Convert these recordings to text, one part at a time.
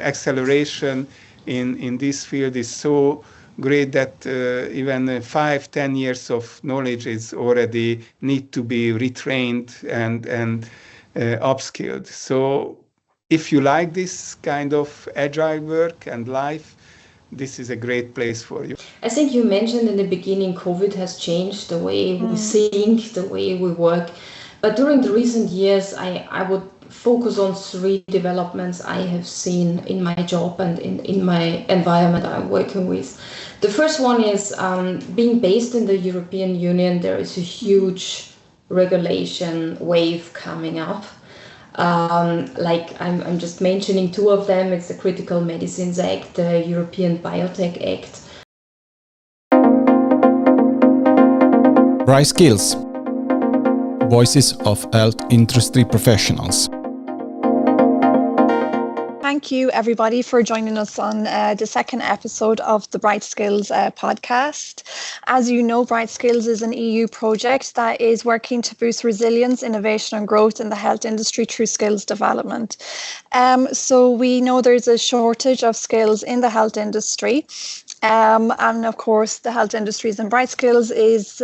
acceleration in this field is so great that even 5-10 years of knowledge is already need to be retrained and upskilled. So if you like this kind of agile work and life, this is a great place for you. I think you mentioned in the beginning COVID has changed the way we think, the way we work. But during the recent years, I would focus on 3 developments I have seen in my job and in my environment I'm working with. The first one is being based in the European Union, there is a huge regulation wave coming up. Like I'm just mentioning 2 of them. It's the Critical Medicines Act, the European Biotech Act. BRIGHTskills, Voices of Health Industry Professionals. Thank you, everybody, for joining us on the second episode of the BRIGHTskills podcast. As you know, BRIGHTskills is an EU project that is working to boost resilience, innovation and growth in the health industry through skills development. So we know there's a shortage of skills in the health industry. And of course, the health industries and BRIGHTskills is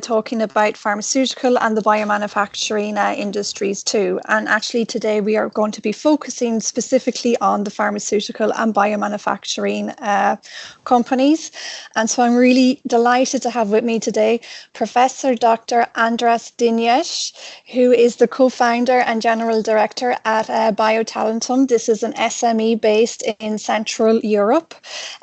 talking about pharmaceutical and the biomanufacturing industries too. And actually today we are going to be focusing specifically on the pharmaceutical and biomanufacturing companies. And so I'm really delighted to have with me today Professor Dr. Andras Dinjes, who is the co-founder and general director at Biotalentum. This is an SME based in Central Europe.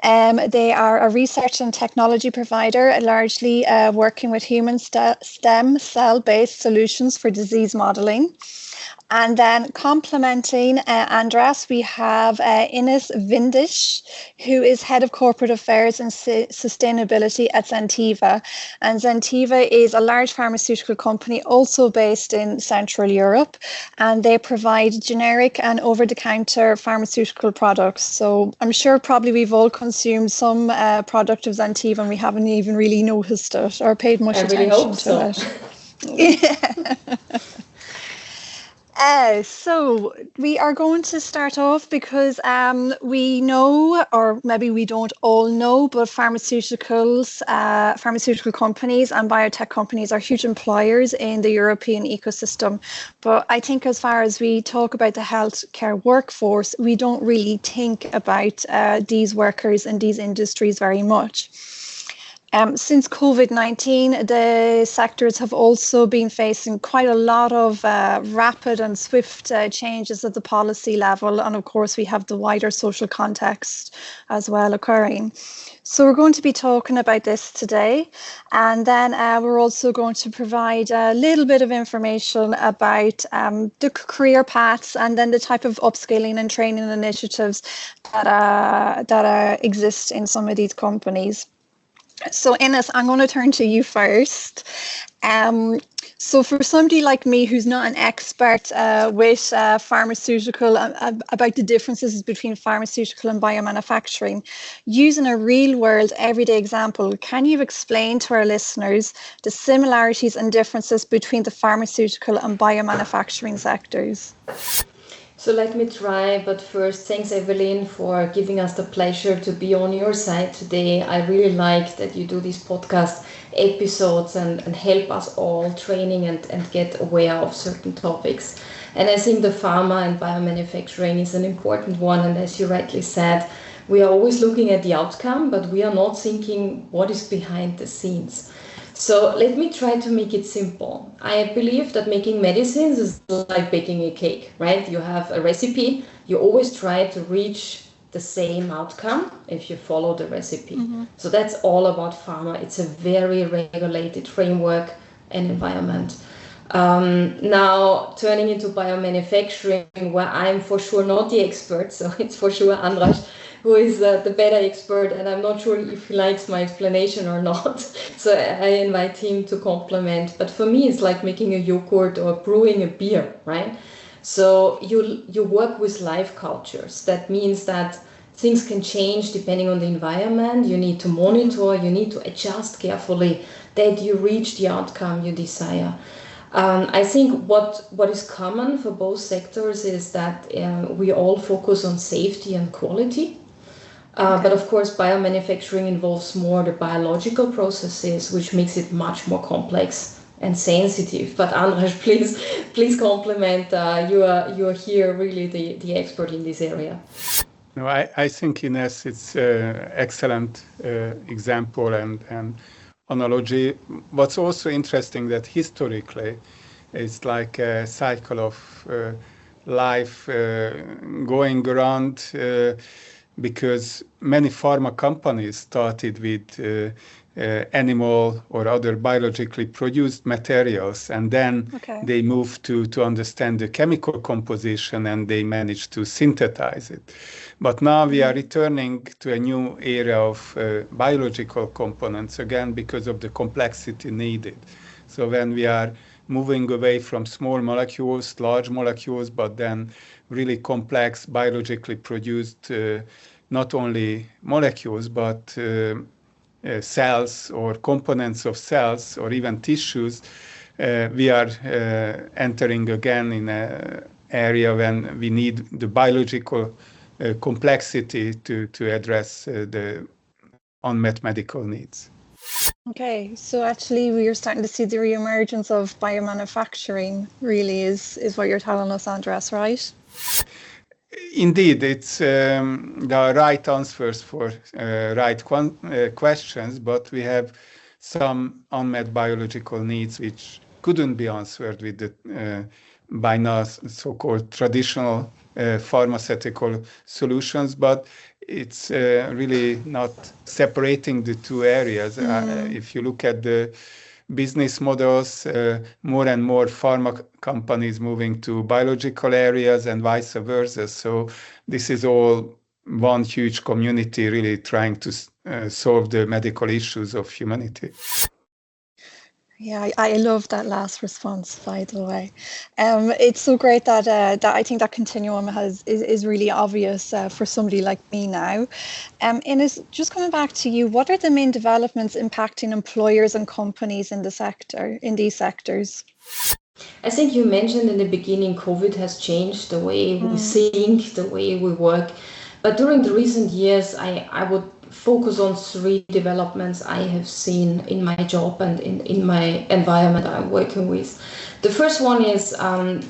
They are a research and technology provider, largely working with human stem cell-based solutions for disease modelling. And then complementing Andras, we have Ines Vindisch, who is Head of Corporate Affairs and Sustainability at Zentiva. And Zentiva is a large pharmaceutical company also based in Central Europe, and they provide generic and over-the-counter pharmaceutical products. So I'm sure probably we've all consumed some product of Zentiva and we haven't even really noticed it or paid much attention to it. Yeah. So we are going to start off because we know, or maybe we don't all know, but pharmaceutical companies and biotech companies are huge employers in the European ecosystem. But I think as far as we talk about the healthcare workforce, we don't really think about these workers and these industries very much. Since COVID-19, the sectors have also been facing quite a lot of rapid and swift changes at the policy level. And of course, we have the wider social context as well occurring. So we're going to be talking about this today. And then we're also going to provide a little bit of information about the career paths and then the type of upskilling and training initiatives that exist in some of these companies. So Ines, I'm going to turn to you first. So for somebody like me who's not an expert with pharmaceutical, about the differences between pharmaceutical and biomanufacturing, using a real world everyday example, can you explain to our listeners the similarities and differences between the pharmaceutical and biomanufacturing sectors? So let me try, but first, thanks Evelyn for giving us the pleasure to be on your side today. I really like that you do these podcast episodes and help us all training and get aware of certain topics. And I think the pharma and biomanufacturing is an important one. And as you rightly said, we are always looking at the outcome, but we are not thinking what is behind the scenes. So let me try to make it simple. I believe that making medicines is like baking a cake, right? You have a recipe, you always try to reach the same outcome if you follow the recipe. Mm-hmm. So that's all about pharma. It's a very regulated framework and environment. Now turning into biomanufacturing, where I'm for sure not the expert, so it's for sure Andras who is the better expert, and I'm not sure if he likes my explanation or not. So I invite him to complement. But for me, it's like making a yogurt or brewing a beer, right? So you work with life cultures. That means that things can change depending on the environment. You need to monitor, you need to adjust carefully that you reach the outcome you desire. I think what is common for both sectors is that we all focus on safety and quality. But of course, biomanufacturing involves more the biological processes, which makes it much more complex and sensitive. But Andras, please compliment. You are here really the expert in this area. No, I think Ines, it's an excellent example and analogy. What's also interesting that historically, it's like a cycle of life going around. Because many pharma companies started with animal or other biologically produced materials, and then they moved to understand the chemical composition, and they managed to synthesize it. But now we are returning to a new era of biological components again because of the complexity needed. So when we are moving away from small molecules, large molecules, but then really complex biologically produced not only molecules, but cells or components of cells or even tissues, we are entering again in an area when we need the biological complexity to address the unmet medical needs. Okay, so actually we are starting to see the reemergence of biomanufacturing really is what you're telling us, Andras, right? Indeed, it's the right answers for right questions, but we have some unmet biological needs which couldn't be answered with the by now so-called traditional pharmaceutical solutions, but it's really not separating the two areas. If you look at the business models, more and more pharma companies moving to biological areas and vice versa. So this is all one huge community really trying to solve the medical issues of humanity. Yeah, I love that last response, by the way. It's so great that I think that continuum is really obvious for somebody like me now. Ines, just coming back to you, what are the main developments impacting employers and companies in these sectors? I think you mentioned in the beginning, COVID has changed the way we think, the way we work. But during the recent years, I would focus on three developments I have seen in my job and in my environment I'm working with. The first one is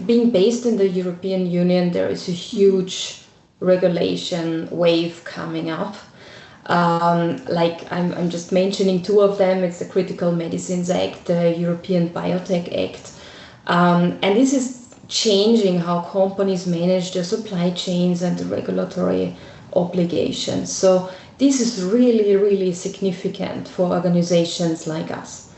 being based in the European Union, there is a huge regulation wave coming up. Like I'm just mentioning two of them. It's the Critical Medicines Act, the European Biotech Act. And this is changing how companies manage their supply chains and the regulatory obligations. So this is really, really significant for organizations like us.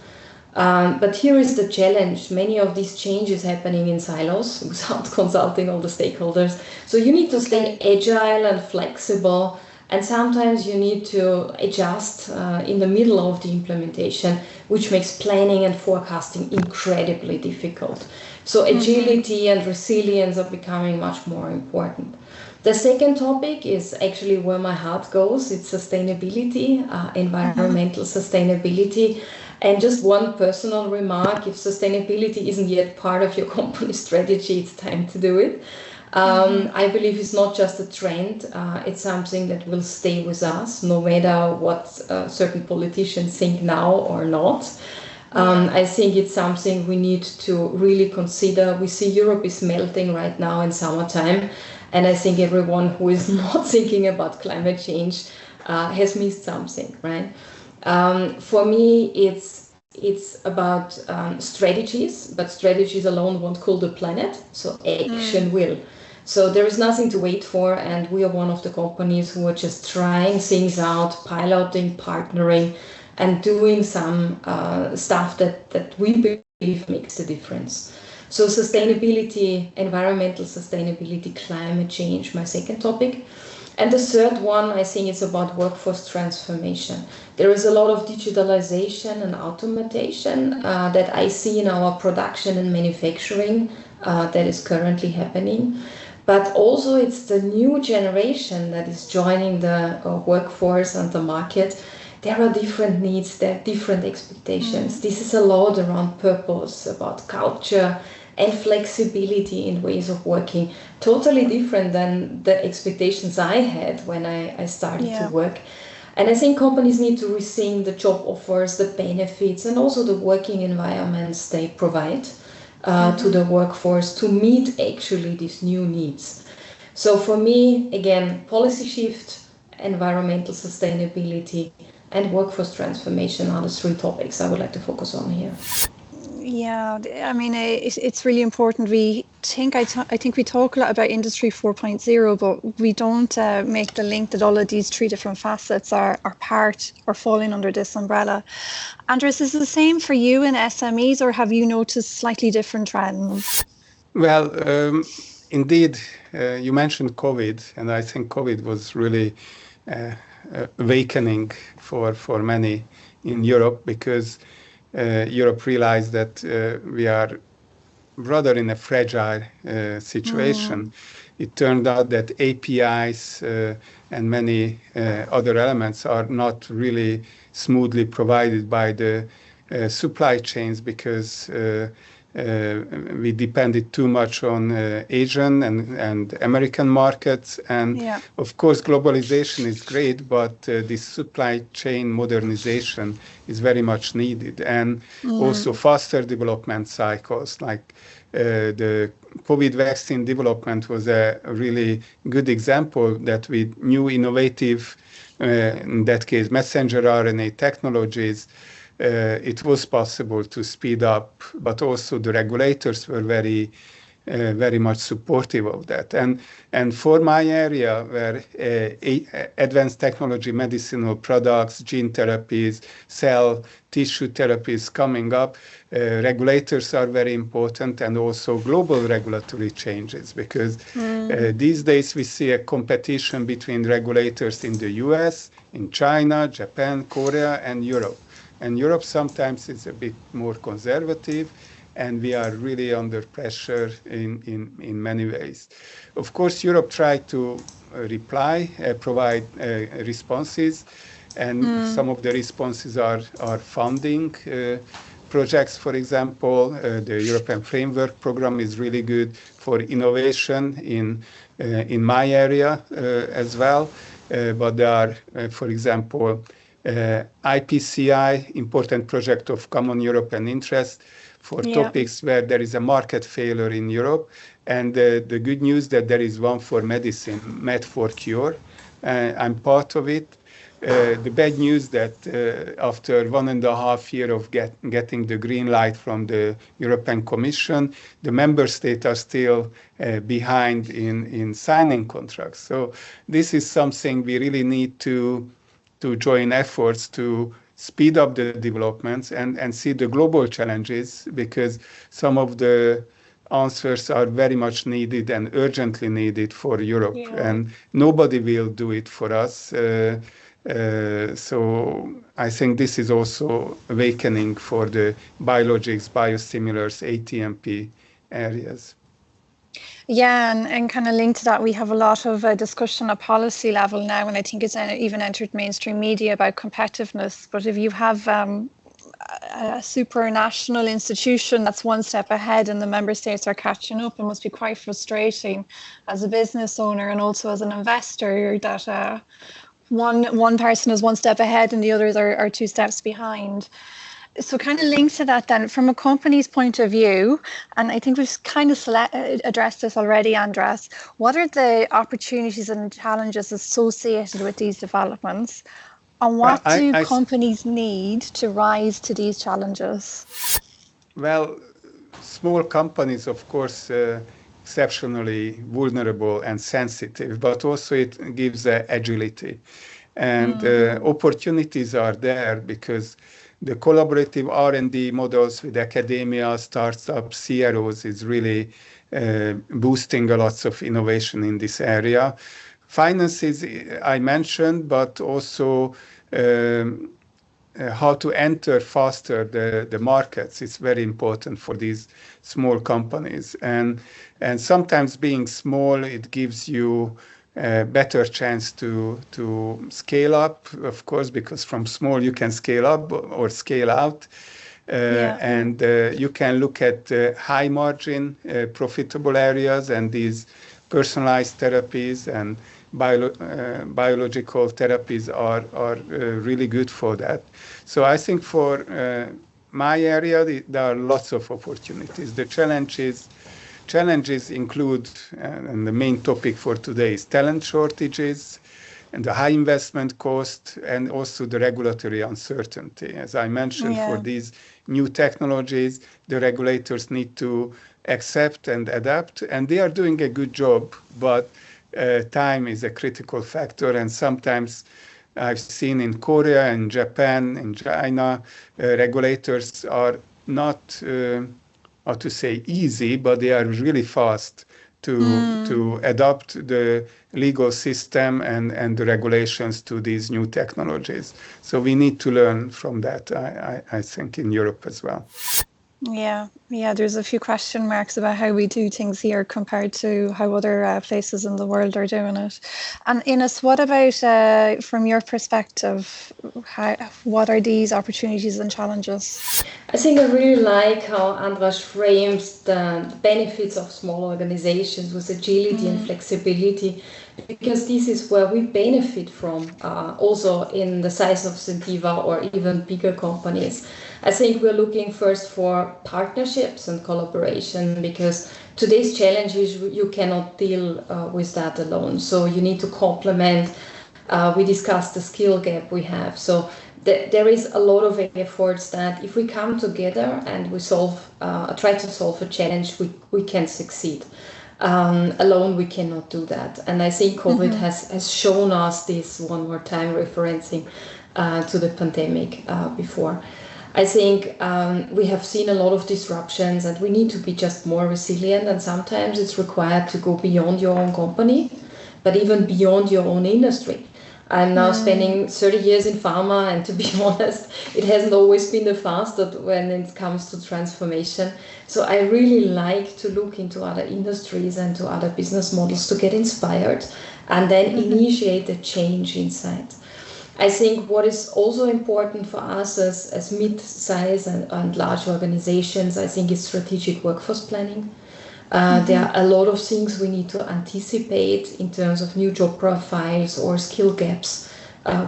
But here is the challenge. Many of these changes happening in silos without consulting all the stakeholders. So you need to stay agile and flexible, and sometimes you need to adjust in the middle of the implementation, which makes planning and forecasting incredibly difficult. So agility and resilience are becoming much more important. The second topic is actually where my heart goes. It's sustainability, environmental sustainability. And just one personal remark, if sustainability isn't yet part of your company strategy, it's time to do it. I believe it's not just a trend, it's something that will stay with us, no matter what certain politicians think now or not. I think it's something we need to really consider. We see Europe is melting right now in summertime, and I think everyone who is not thinking about climate change has missed something, right? For me, it's about strategies, but strategies alone won't cool the planet, so action will. So there is nothing to wait for, and we are one of the companies who are just trying things out, piloting, partnering, and doing some stuff that we believe makes a difference. So sustainability, environmental sustainability, climate change, my second topic. And the third one, I think, is about workforce transformation. There is a lot of digitalization and automation that I see in our production and manufacturing that is currently happening. But also it's the new generation that is joining the workforce and the market. there are different needs, there are different expectations. This is a lot around purpose, about culture and flexibility in ways of working, totally different than the expectations I had when I started to work. And I think companies need to rethink the job offers, the benefits, and also the working environments they provide to the workforce to meet actually these new needs. So for me, again, policy shift, environmental sustainability, and workforce transformation are the three topics I would like to focus on here. Yeah, I mean, it's really important. I think we talk a lot about Industry 4.0, but we don't make the link that all of these three different facets are part or falling under this umbrella. Andres, is it the same for you in SMEs, or have you noticed slightly different trends? Well, indeed, you mentioned COVID, and I think COVID was really awakening for many in Europe, because Europe realized that we are rather in a fragile situation. It turned out that APIs and many other elements are not really smoothly provided by the supply chains, because we depended too much on Asian and American markets. And of course, globalization is great, but this supply chain modernization is very much needed. And also faster development cycles, like the COVID vaccine development was a really good example that with new innovative, in that case, messenger RNA technologies, it was possible to speed up, but also the regulators were very much supportive of that. And for my area, where advanced technology, medicinal products, gene therapies, cell tissue therapies coming up, regulators are very important, and also global regulatory changes, because these days we see a competition between regulators in the US, in China, Japan, Korea, and Europe. And Europe sometimes is a bit more conservative, and we are really under pressure in many ways. Of course, Europe tried to provide responses, and some of the responses are funding projects. For example, the European Framework Program is really good for innovation in my area as well. But there are, for example, IPCI, Important Project of Common European Interest, for topics where there is a market failure in Europe. And the good news that there is one for medicine, Med for Cure. I'm part of it. The bad news that after 1.5 years of getting the green light from the European Commission, the member states are still behind in signing contracts. So this is something we really need to join efforts to speed up the developments and see the global challenges, because some of the answers are very much needed and urgently needed for Europe, and nobody will do it for us. So I think this is also awakening for the biologics, biosimilars, ATMP areas. Yeah, and kind of linked to that, we have a lot of discussion at policy level now, and I think it's even entered mainstream media about competitiveness. But if you have a supranational institution that's one step ahead and the member states are catching up, it must be quite frustrating as a business owner and also as an investor that one person is one step ahead and the others are 2 steps behind. So kind of linked to that then, from a company's point of view, and I think we've kind of addressed this already, Andres, what are the opportunities and challenges associated with these developments? And what do companies need to rise to these challenges? Well, small companies, of course, exceptionally vulnerable and sensitive, but also it gives agility. And opportunities are there because the collaborative R&D models with academia, startups, CROs is really boosting a lot of innovation in this area. Finances, I mentioned, but also how to enter faster the markets is very important for these small companies. And sometimes being small, it gives you better chance to scale up, of course, because from small you can scale up or scale out. And you can look at high margin, profitable areas, and these personalized therapies and biological therapies are really good for that. So I think for my area, there are lots of opportunities. The challenges include, and the main topic for today is talent shortages and the high investment cost, and also the regulatory uncertainty. As I mentioned, for these new technologies, the regulators need to accept and adapt, and they are doing a good job, but time is a critical factor. And sometimes I've seen in Korea, in Japan, in China, regulators are not, how to say, easy, but they are really fast to adopt the legal system and the regulations to these new technologies. So we need to learn from that, I think, in Europe as well. Yeah, there's a few question marks about how we do things here compared to how other places in the world are doing it. And Ines, what about, from your perspective, what are these opportunities and challenges? I think I really like how Andras frames the benefits of small organizations with agility and flexibility, because this is where we benefit from, also in the size of Zentiva or even bigger companies. I think we're looking first for partnerships and collaboration, because today's challenge is you cannot deal with that alone. So you need to complement. We discussed the skill gap we have. So there is a lot of efforts that if we come together and we try to solve a challenge, we can succeed. Alone we cannot do that. And I think COVID has shown us this one more time, referencing to the pandemic before. I think we have seen a lot of disruptions, and we need to be just more resilient, and sometimes it's required to go beyond your own company, but even beyond your own industry. I'm now spending 30 years in pharma, and to be honest, it hasn't always been the fastest when it comes to transformation. So I really like to look into other industries and to other business models to get inspired and then initiate a change inside. I think what is also important for us as mid-size and large organizations, I think, is strategic workforce planning. There are a lot of things we need to anticipate in terms of new job profiles or skill gaps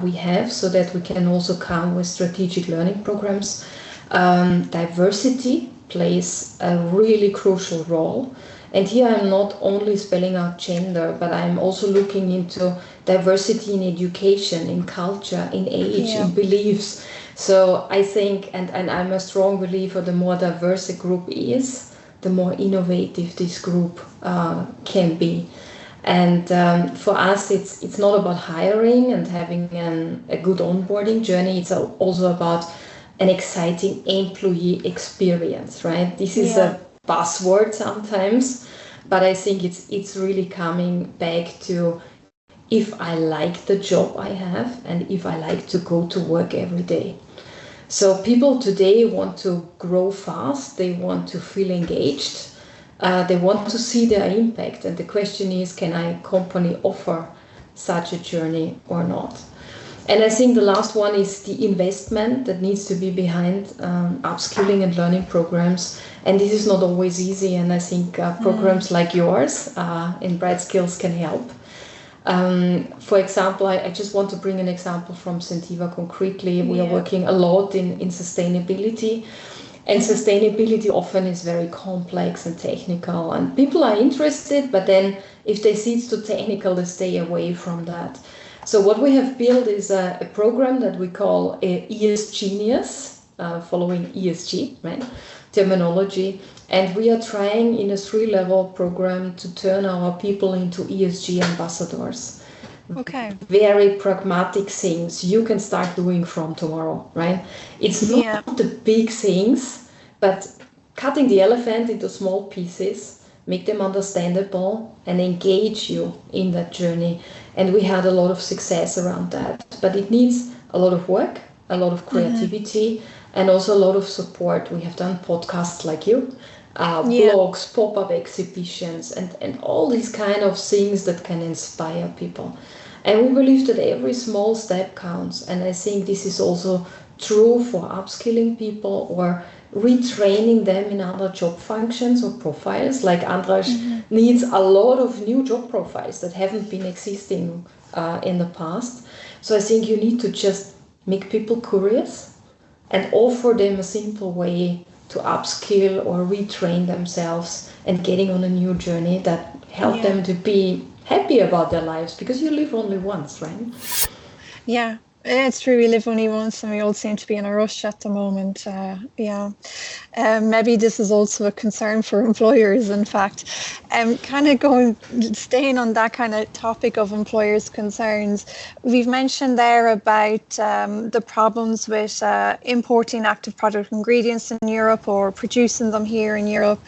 we have, so that we can also come with strategic learning programs. Diversity plays a really crucial role. And here I'm not only spelling out gender, but I'm also looking into diversity in education, in culture, in age, in beliefs. So I think, and I'm a strong believer, the more diverse a group is, the more innovative this group can be. And for us, it's not about hiring and having a good onboarding journey. It's also about an exciting employee experience, right? This is a buzzword sometimes, but I think it's really coming back to, if I like the job I have and if I like to go to work every day. So people today want to grow fast, they want to feel engaged, they want to see their impact, and the question is, can a company offer such a journey or not? And I think the last one is the investment that needs to be behind upskilling and learning programs. And this is not always easy, and I think programs like yours in BRIGHTskills can help. For example, I just want to bring an example from Zentiva concretely. We are working a lot in sustainability, and sustainability often is very complex and technical, and people are interested, but then if they see it's too technical, they stay away from that. So what we have built is a program that we call ESGenius, following ESG, right, terminology. And we are trying in a 3-level program to turn our people into ESG ambassadors. Okay. Very pragmatic things you can start doing from tomorrow, right? It's not the big things, but cutting the elephant into small pieces, make them understandable, and engage you in that journey. And we had a lot of success around that. But it needs a lot of work, a lot of creativity, and also a lot of support. We have done podcasts like you, blogs, pop-up exhibitions, and all these kind of things that can inspire people. And we believe that every small step counts. And I think this is also true for upskilling people or retraining them in other job functions or profiles. Like Andras needs a lot of new job profiles that haven't been existing in the past. So I think you need to just make people curious and offer them a simple way to upskill or retrain themselves and getting on a new journey that help them to be happy about their lives, because you live only once, right? Yeah, it's true. We live only once, and we all seem to be in a rush at the moment. Maybe this is also a concern for employers, in fact. Kind of staying on that kind of topic of employers' concerns, we've mentioned there about the problems with importing active product ingredients in Europe or producing them here in Europe.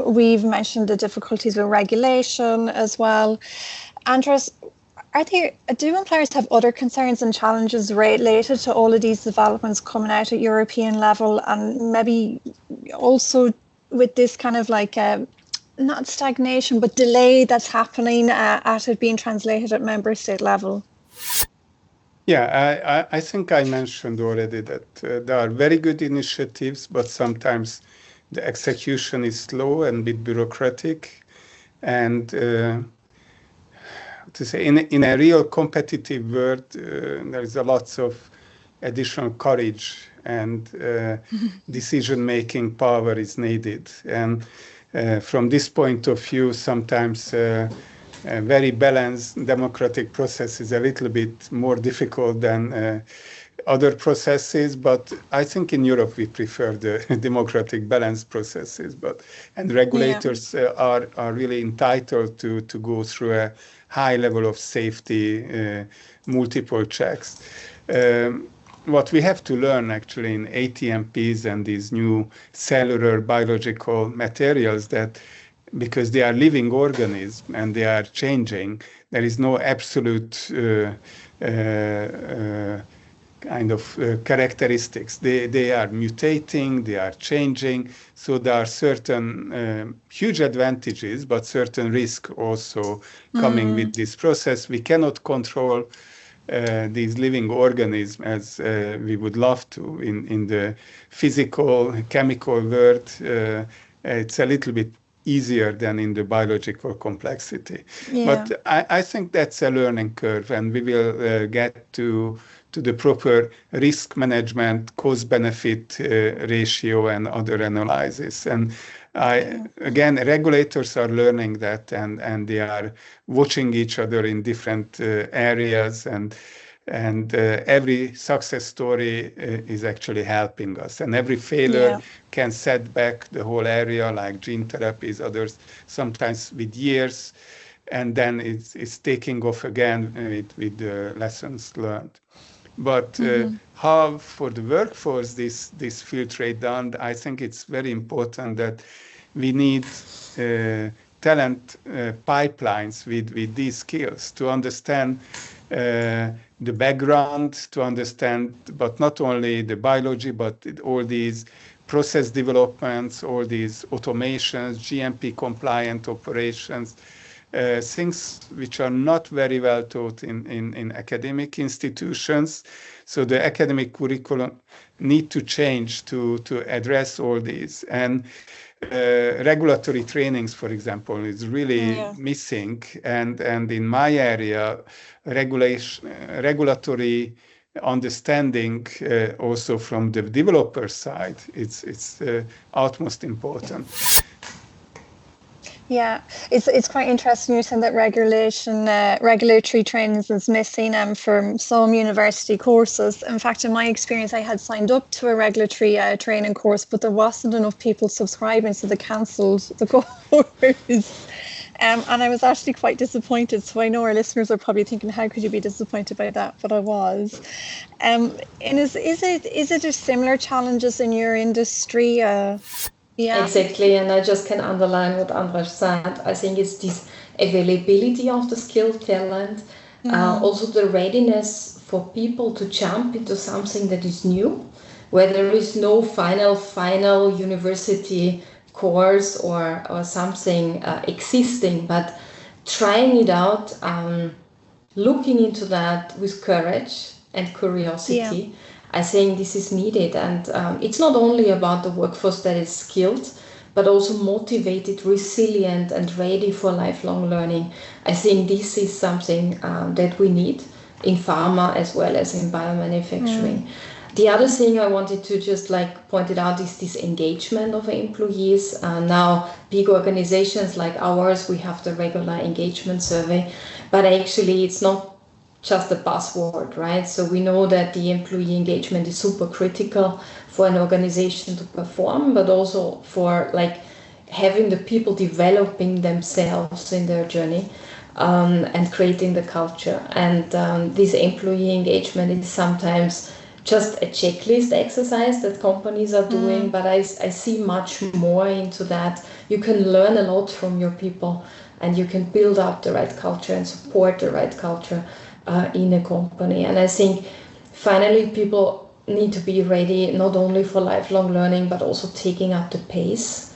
We've mentioned the difficulties with regulation as well. Andras, do employers have other concerns and challenges related to all of these developments coming out at European level, and maybe also with this kind of like not stagnation but delay that's happening at it being translated at member state level? Yeah, I think I mentioned already that there are very good initiatives, but sometimes the execution is slow and a bit bureaucratic. And to say, in a real competitive world, there is a lots of additional courage and decision-making power is needed. And from this point of view, sometimes a very balanced democratic process is a little bit more difficult than other processes, but I think in Europe we prefer the democratic balanced processes. And regulators are really entitled to go through a high level of safety, multiple checks. What we have to learn actually in ATMPs and these new cellular biological materials, that because they are living organisms and they are changing, there is no absolute kind of characteristics. They are mutating, they are changing. So there are certain huge advantages, but certain risk also coming with this process. We cannot control these living organisms as we would love to in the physical, chemical world. It's a little bit easier than in the biological complexity. But I think that's a learning curve, and we will get to the proper risk management, cost-benefit ratio, and other analysis. And again, regulators are learning that, and they are watching each other in different areas, and every success story is actually helping us, and every failure can set back the whole area, like gene therapies, others, sometimes with years, and then it's taking off again with the lessons learned. But how for the workforce this field trade done, I think it's very important that we need talent pipelines with these skills to understand the background, to understand, but not only the biology, but all these process developments, all these automations, GMP compliant operations, things which are not very well taught in academic institutions. So the academic curriculum need to change to address all these. And regulatory trainings, for example, is really missing. And in my area, regulatory understanding also from the developer side, it's utmost important. Yeah, it's quite interesting. You're saying that regulatory trainings is missing from some university courses. In fact, in my experience, I had signed up to a regulatory training course, but there wasn't enough people subscribing, so they cancelled the course. And I was actually quite disappointed. So I know our listeners are probably thinking, how could you be disappointed by that? But I was. And is it similar challenges in your industry? Yeah, exactly. And I just can underline what Andras said. I think it's this availability of the skilled talent, also the readiness for people to jump into something that is new, where there is no final university course or something existing, but trying it out, looking into that with courage and curiosity. I think this is needed, and it's not only about the workforce that is skilled, but also motivated, resilient, and ready for lifelong learning. I think this is something that we need in pharma as well as in biomanufacturing. The other thing I wanted to just point it out is this engagement of employees. Now, big organizations like ours, we have the regular engagement survey, but actually it's not just a buzzword, right? So we know that the employee engagement is super critical for an organization to perform, but also for having the people developing themselves in their journey. And creating the culture. And this employee engagement is sometimes just a checklist exercise that companies are doing, but I see much more into that. You can learn a lot from your people, and you can build up the right culture and support the right culture in a company. And I think finally people need to be ready not only for lifelong learning, but also taking up the pace.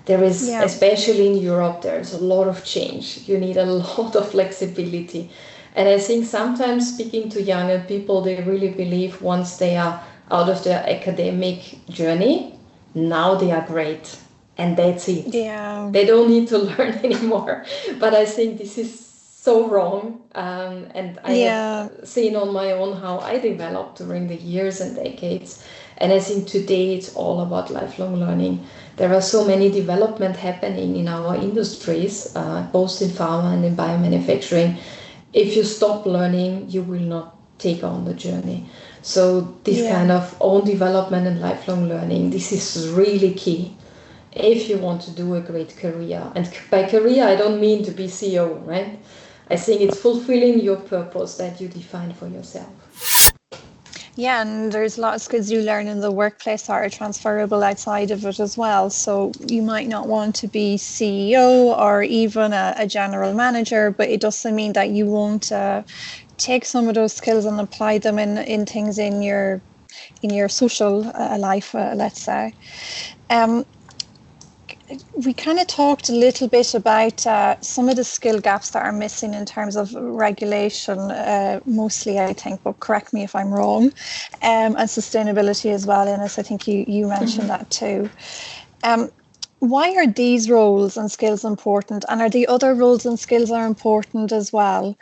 There is, especially in Europe, there's a lot of change. You need a lot of flexibility. And I think sometimes speaking to younger people, they really believe once they are out of their academic journey, now they are great. And that's it. Yeah. They don't need to learn anymore. But I think this is so wrong. And I have seen on my own how I developed during the years and decades. And I think today it's all about lifelong learning. There are so many development happening in our industries, both in pharma and in biomanufacturing. If you stop learning, you will not take on the journey. So this kind of own development and lifelong learning, this is really key if you want to do a great career. And by career, I don't mean to be CEO, right? I think it's fulfilling your purpose that you define for yourself. Yeah, and there's a lot of skills you learn in the workplace that are transferable outside of it as well. So you might not want to be CEO or even a general manager, but it doesn't mean that you won't take some of those skills and apply them in things in your social life, let's say. We kind of talked a little bit about some of the skill gaps that are missing in terms of regulation, mostly I think, but correct me if I'm wrong, and sustainability as well, Ines. I think you mentioned that too. Why are these roles and skills important, and are the other roles and skills are important as well?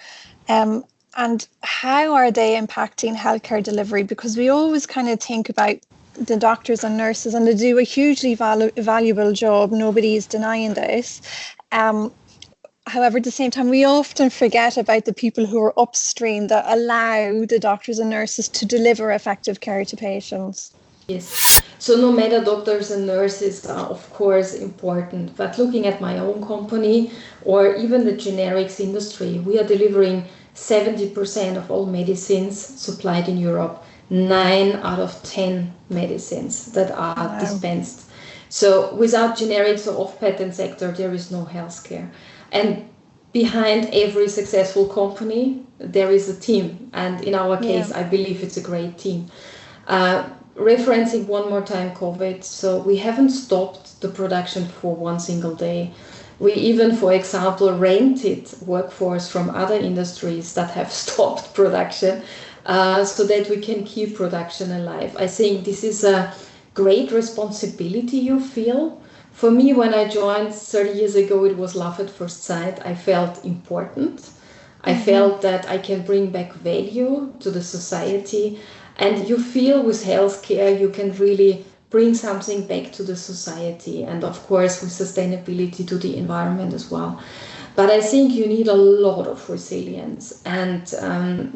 And how are they impacting healthcare delivery? Because we always kind of think about the doctors and nurses, and they do a hugely valuable job. Nobody is denying this. However, at the same time, we often forget about the people who are upstream that allow the doctors and nurses to deliver effective care to patients. Yes. So no matter doctors and nurses are, of course, important. But looking at my own company or even the generics industry, we are delivering 70% of all medicines supplied in Europe. 9 out of 10 medicines that are dispensed. So without generics or off-patent sector, there is no healthcare. And behind every successful company, there is a team. And in our case, I believe it's a great team. Referencing one more time COVID, so we haven't stopped the production for one single day. We even, for example, rented workforce from other industries that have stopped production. So that we can keep production alive. I think this is a great responsibility you feel. For me, when I joined 30 years ago, it was love at first sight. I felt important. I felt that I can bring back value to the society. And you feel with healthcare, you can really bring something back to the society. And of course, with sustainability to the environment as well. But I think you need a lot of resilience, and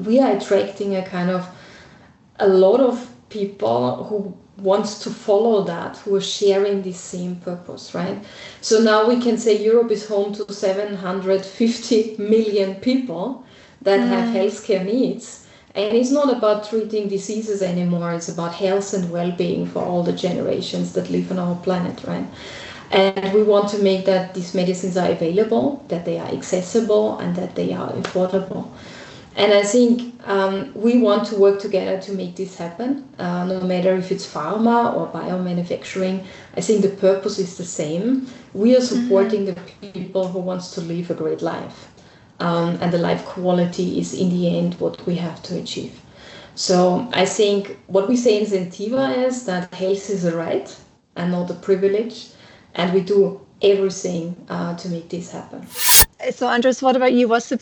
we are attracting a lot of people who want to follow that, who are sharing the same purpose, right? So now we can say Europe is home to 750 million people that have healthcare needs, and it's not about treating diseases anymore. It's about health and well-being for all the generations that live on our planet, right? And we want to make that these medicines are available, that they are accessible, and that they are affordable. And I think we want to work together to make this happen, no matter if it's pharma or biomanufacturing. I think the purpose is the same. We are supporting the people who wants to live a great life. And the life quality is in the end what we have to achieve. So I think what we say in Zentiva is that health is a right and not a privilege. And we do everything to make this happen. So, Andres, what about you? What's the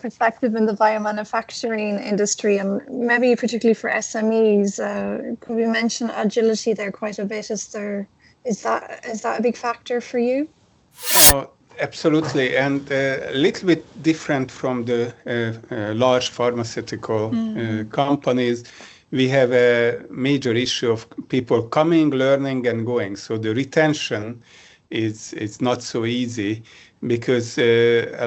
perspective in the biomanufacturing industry, and maybe particularly for SMEs? Could we mention agility there quite a bit? Is that a big factor for you? Oh, absolutely, and a little bit different from the large pharmaceutical companies. We have a major issue of people coming, learning, and going. So the retention is not so easy, because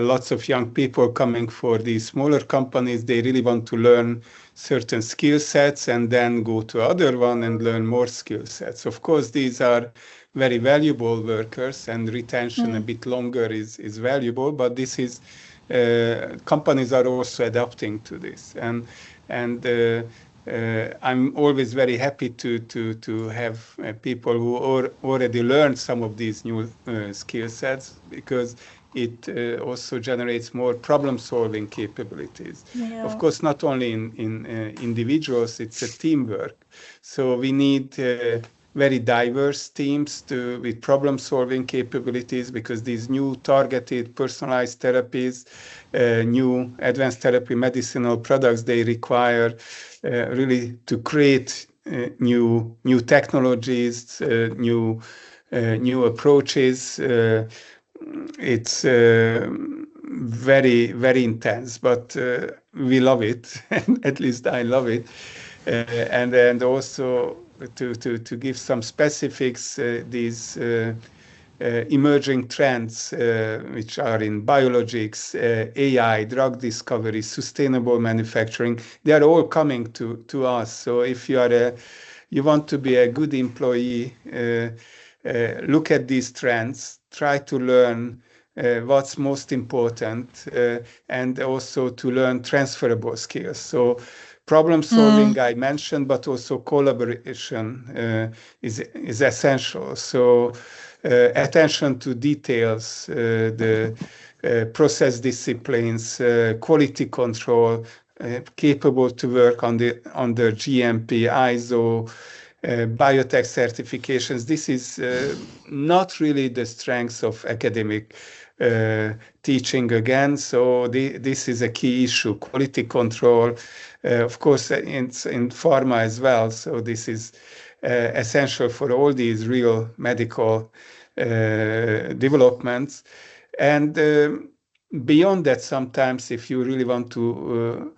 lots of young people coming for these smaller companies, they really want to learn certain skill sets and then go to other one and learn more skill sets. Of course, these are very valuable workers, and retention a bit longer is valuable, but this is companies are also adapting to this, and I'm always very happy to have people who already learned some of these new skill sets, because it also generates more problem-solving capabilities. Yeah. Of course, not only in individuals, it's a teamwork. So we need very diverse teams with problem-solving capabilities, because these new targeted, personalized therapies, new advanced therapy medicinal products, they require really to create new technologies, new approaches. It's very, very intense, but we love it. At least I love it. And also to give some specifics, these emerging trends, which are in biologics, AI, drug discovery, sustainable manufacturing, they are all coming to us. So if you want to be a good employee, look at these trends, try to learn what's most important, and also to learn transferable skills. So problem solving I mentioned, but also collaboration is essential. So attention to details, the process disciplines, quality control, capable to work under GMP, ISO, biotech certifications. This is not really the strength of academic teaching again. So this is a key issue, quality control. Of course, it's in pharma as well. So this is essential for all these real medical developments. And beyond that, sometimes if you really want to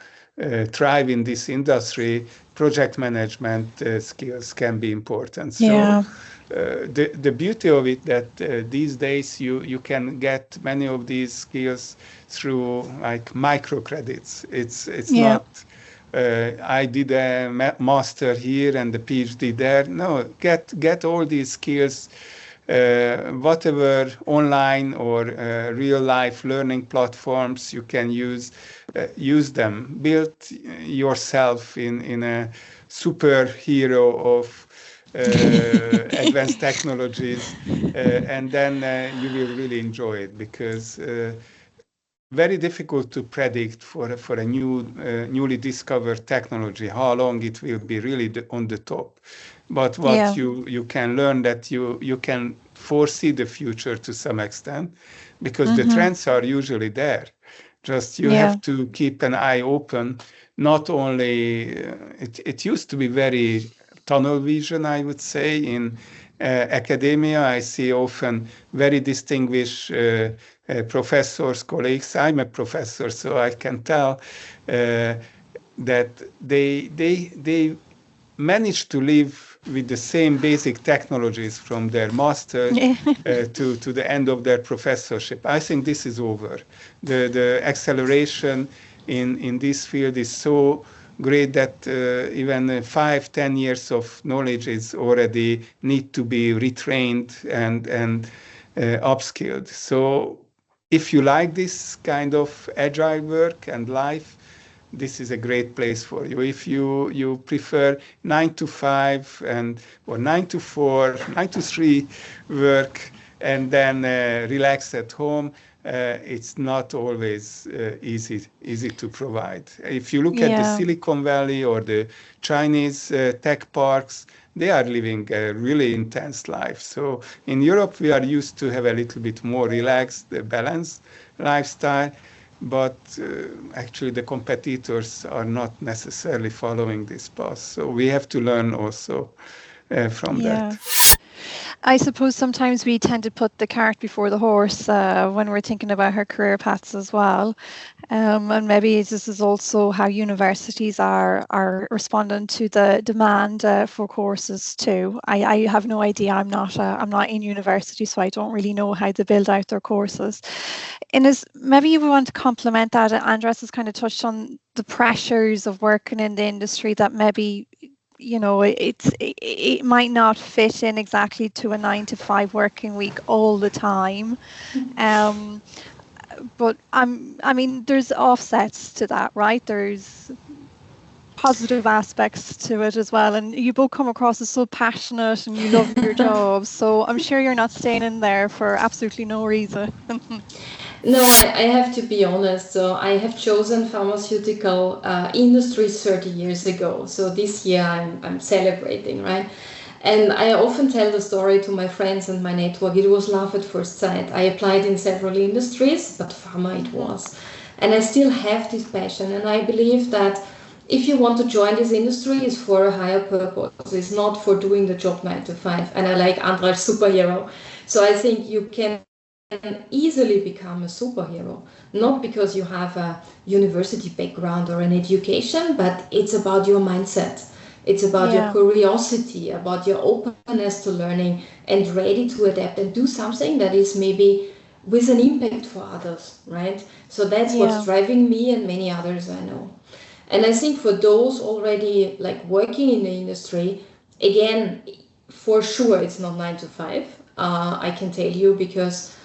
thrive in this industry, project management skills can be important. Yeah. So the beauty of it that these days you can get many of these skills through like microcredits. It's not I did a master here and a PhD there. No, get all these skills, whatever online or real life learning platforms you can use them. Build yourself in a superhero of advanced technologies, and then you will really enjoy it, because very difficult to predict for a newly discovered technology how long it will be really on the top. But what you can learn, that you can foresee the future to some extent, because the trends are usually there. Just you have to keep an eye open. Not only it used to be very tunnel vision, I would say, in academia. I see often very distinguished professors, colleagues. I'm a professor, so I can tell that they manage to live with the same basic technologies from their master to the end of their professorship. I think this is over. The acceleration in this field is so great that even 5-10 years of knowledge is already need to be retrained and upskilled. So if you like this kind of agile work and life, this is a great place for you. If you prefer 9 to 5 or 9 to 4, 9 to 3 work and then relax at home, it's not always easy to provide. If you look at the Silicon Valley or the Chinese tech parks, they are living a really intense life. So in Europe, we are used to have a little bit more relaxed, balanced lifestyle. But actually the competitors are not necessarily following this path. So we have to learn also from that. I suppose sometimes we tend to put the cart before the horse when we're thinking about our career paths as well. And maybe this is also how universities are responding to the demand for courses too. I have no idea. I'm not in university, so I don't really know how they build out their courses. And maybe we want to complement that. Andras has kind of touched on the pressures of working in the industry that maybe, you know, it might not fit in exactly to a 9 to 5 working week all the time. But I mean, there's offsets to that, right? There's positive aspects to it as well. And you both come across as so passionate and you love your jobs. So I'm sure you're not staying in there for absolutely no reason. No, I have to be honest. So I have chosen pharmaceutical industry 30 years ago. So this year I'm celebrating, right? And I often tell the story to my friends and my network. It was love at first sight. I applied in several industries, but pharma it was. And I still have this passion. And I believe that if you want to join this industry, it's for a higher purpose. It's not for doing the job 9 to 5. And I like Andras' superhero. So I think you can easily become a superhero, not because you have a university background or an education, but it's about your mindset. It's about your curiosity, about your openness to learning and ready to adapt and do something that is maybe with an impact for others, right? So that's what's driving me and many others I know. And I think for those already like working in the industry, again, for sure it's not 9 to 5. I can tell you, because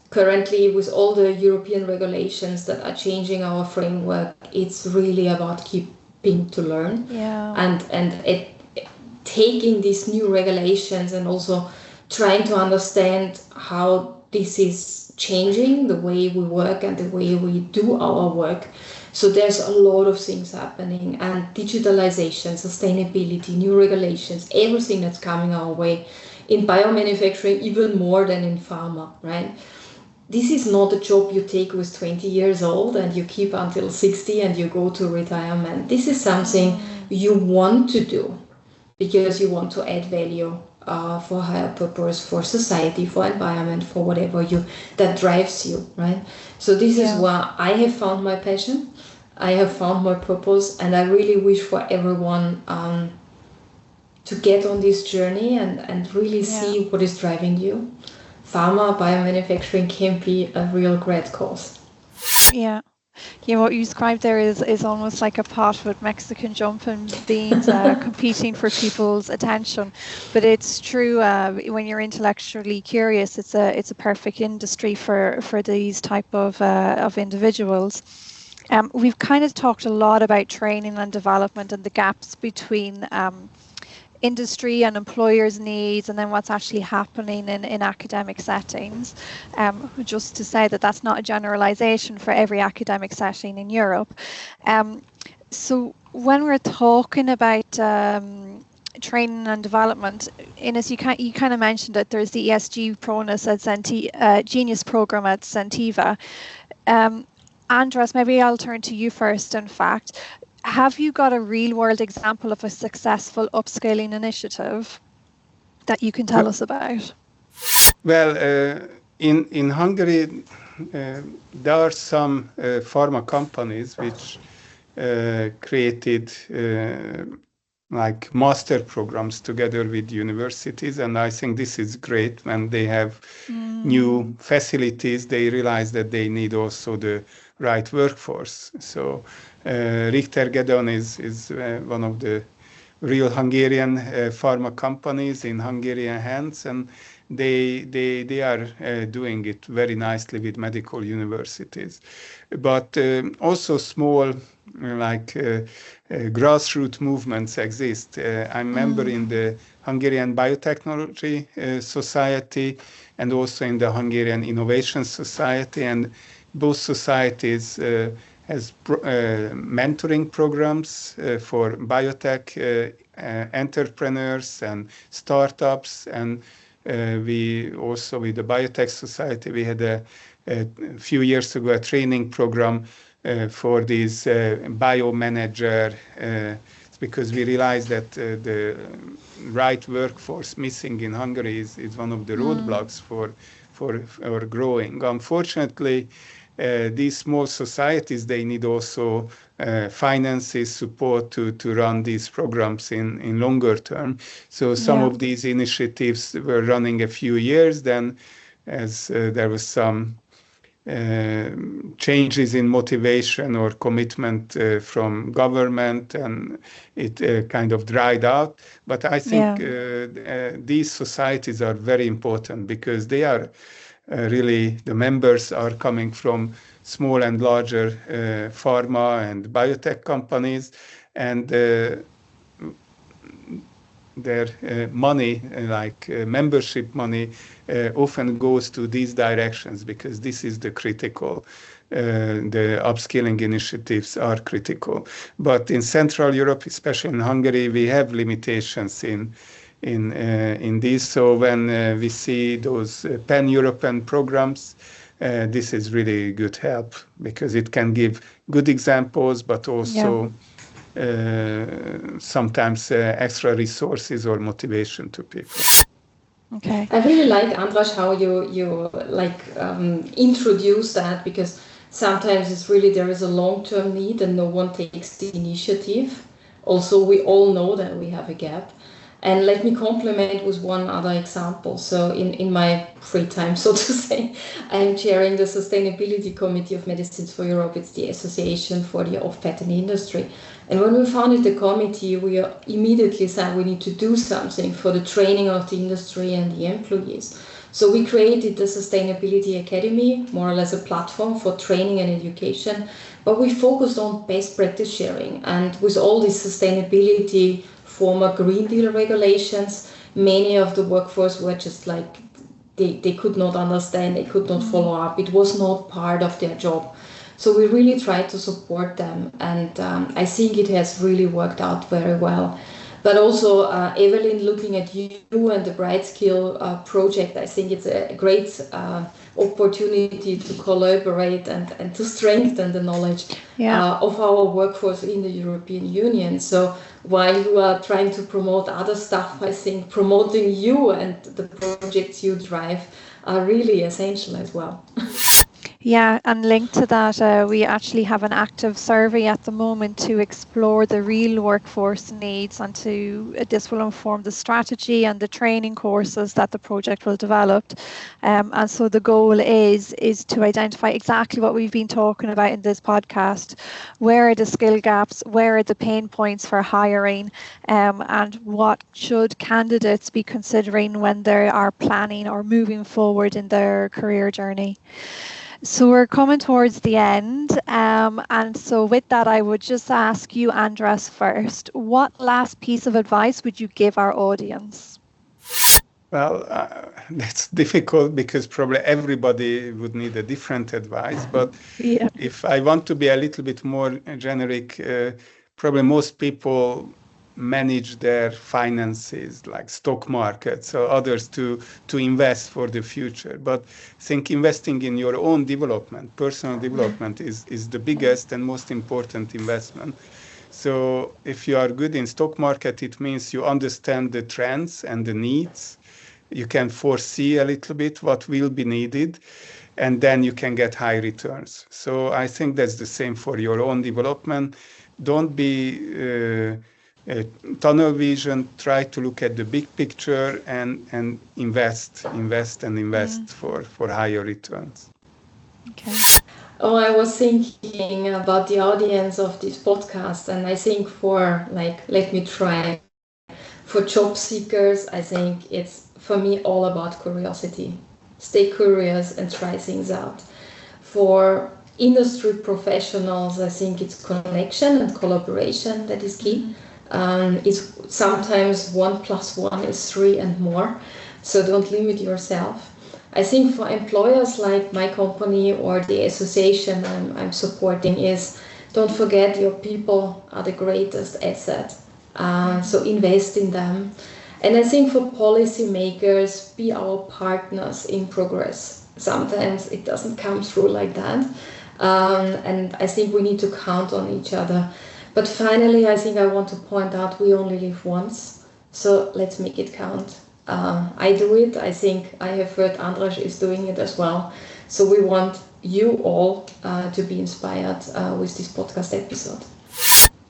currently with all the European regulations that are changing our framework, it's really about keeping to learn and taking these new regulations and also trying to understand how this is changing the way we work and the way we do our work. So there's a lot of things happening, and digitalization, sustainability, new regulations, everything that's coming our way in biomanufacturing, even more than in pharma, right? This is not a job you take with 20 years old and you keep until 60 and you go to retirement. This is something you want to do because you want to add value for higher purpose, for society, for environment, for whatever that drives you, right? So this is where I have found my passion. I have found my purpose, and I really wish for everyone to get on this journey and really see what is driving you. Pharma, biomanufacturing can be a real great cause. Yeah. Yeah, what you described there is almost like a pot with Mexican jumping beans competing for people's attention. But it's true, when you're intellectually curious, it's a perfect industry for these type of individuals. We've kind of talked a lot about training and development and the gaps between industry and employers' needs, and then what's actually happening in academic settings. Just to say that that's not a generalization for every academic setting in Europe. So when we're talking about training and development, Ines, you kind of mentioned that there's the ESG Pronus at Genius program at Zentiva. Andras, maybe I'll turn to you first, in fact. Have you got a real-world example of a successful upscaling initiative that you can tell us about? Well, in Hungary, there are some pharma companies which created like master programs together with universities, and I think this is great. When they have new facilities, they realize that they need also the right workforce. So Richter Gedeon is one of the real Hungarian pharma companies in Hungarian hands, and they are doing it very nicely with medical universities. But also small grassroots movements exist. I'm a member in the Hungarian Biotechnology Society and also in the Hungarian Innovation Society, and both societies has mentoring programs for biotech entrepreneurs and startups, and we also, with the Biotech Society, we had a few years ago a training program for these biomanager, because we realized that the right workforce missing in Hungary is one of the roadblocks for growing. Unfortunately, these small societies, they need also finances, support to run these programs in longer term. So some of these initiatives were running a few years, then as there was some changes in motivation or commitment from government, and it kind of dried out. But I think these societies are very important because they are really, the members are coming from small and larger pharma and biotech companies, and their money, membership money, often goes to these directions because this is the critical. The upskilling initiatives are critical. But in Central Europe, especially in Hungary, we have limitations in these. So when we see those pan-European programs, this is really good help because it can give good examples, but also sometimes extra resources or motivation to people. Okay. I really like, Andras, how you introduce that, because sometimes it's really there is a long-term need and no one takes the initiative. Also, we all know that we have a gap. And let me complement with one other example. So in my free time, so to say, I'm chairing the Sustainability Committee of Medicines for Europe. It's the association for the off-patent industry. And when we founded the committee, we immediately said we need to do something for the training of the industry and the employees. So we created the Sustainability Academy, more or less a platform for training and education, but we focused on best practice sharing. And with all these sustainability former Green Deal regulations, many of the workforce were just like, they could not understand, they could not follow up. It was not part of their job. So we really tried to support them, and I think it has really worked out very well. But also, Evelyn, looking at you and the BRIGHTskills project, I think it's a great opportunity to collaborate and to strengthen the knowledge of our workforce in the European Union. So while you are trying to promote other stuff, I think promoting you and the projects you drive are really essential as well. Yeah, and linked to that, we actually have an active survey at the moment to explore the real workforce needs, and this will inform the strategy and the training courses that the project will develop. And so the goal is to identify exactly what we've been talking about in this podcast. Where are the skill gaps? Where are the pain points for hiring? And what should candidates be considering when they are planning or moving forward in their career journey? So we're coming towards the end, and so with that, I would just ask you, Andras, first, what last piece of advice would you give our audience? Well, that's difficult because probably everybody would need a different advice, but if I want to be a little bit more generic, probably most people manage their finances like stock markets or others to invest for the future. But I think investing in your own development, personal development, is the biggest and most important investment. So if you are good in stock market, it means you understand the trends and the needs. You can foresee a little bit what will be needed, and then you can get high returns. So I think that's the same for your own development. Don't be tunnel vision. Try to look at the big picture and invest for higher returns. Okay. Oh, I was thinking about the audience of this podcast, and I think for let me try For job seekers, I think it's, for me, all about curiosity. Stay curious and try things out. For industry professionals, I think it's connection and collaboration that is key. It's sometimes 1 + 1 is 3 and more, so don't limit yourself. I think for employers like my company or the association I'm supporting is, don't forget your people are the greatest asset, so invest in them. And I think for policymakers, be our partners in progress. Sometimes it doesn't come through like that. And I think we need to count on each other. But finally, I think I want to point out we only live once. So let's make it count. I do it. I think I have heard Andras is doing it as well. So we want you all to be inspired with this podcast episode.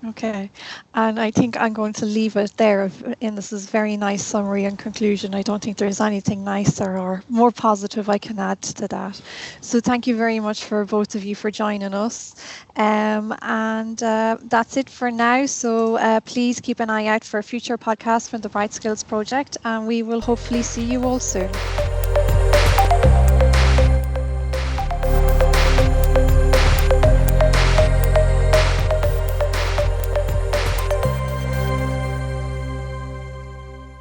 Okay, and I think I'm going to leave it there. And this is very nice summary and conclusion. I don't think there's anything nicer or more positive I can add to that. So thank you very much for both of you for joining us. And that's it for now. So please keep an eye out for future podcasts from the BRIGHTskills project, and we will hopefully see you all soon.